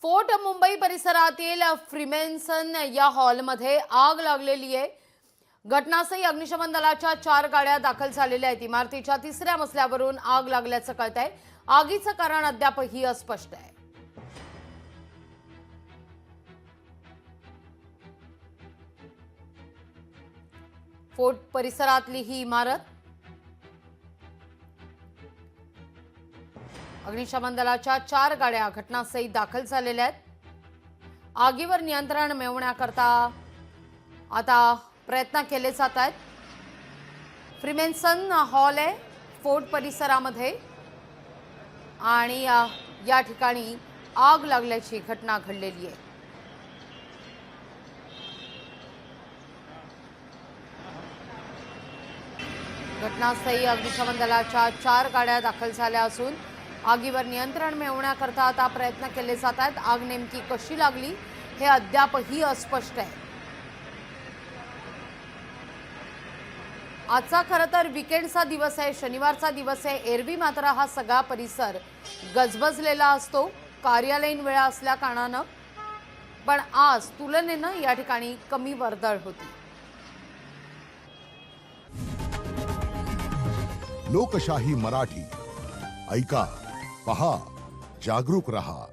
Fort Mumbai परिसरातील फ्रीमेन्सन या हॉलमध्ये आग लागलेली आहे। घटनास्थळी अग्निशमन दलाच्या 4 गाड्या दाखल झालेल्या आहेत। इमारतीच्या 3ऱ्या मजल्यावरून आग लागल्याचं कळतंय। आगीचं कारण अद्यापही अस्पष्ट आहे। फोर्ट परिसरातली ही इमारत अग्निशमन दलाच्या 4 गाड्या घटनास्थळी दाखल झालेल्या आहेत। आगीवर नियंत्रण मिळवण्याकरता आता प्रयत्न केले जात आहेत। फ्रीमेन्सन हॉल आहे फोर्ट परिसरामध्ये आणि या ठिकाणी आग लागल्याची घटना घडलेली आहे। घटनास्थळी अग्निशमन दलाच्या 4 गाड्या दाखल झाल्या असून आगीवर नियंत्रण मिळवण्याकरता आता प्रयत्न केले जात आहेत। आग नेमकी कशी लागली हे अद्यापही अस्पष्ट आहे। आजचा खरं तर वीकेंडचा दिवस आहे, शनिवारचा दिवस आहे। एरवी मात्र हा सगळा परिसर गजबजलेला असतो कार्यालयीन वेळा असल्या कारणानं, पण आज तुलनेनं या ठिकाणी कमी वर्दळ होती। लोकशाही मराठी ऐका, पहा, जागरूक रहा।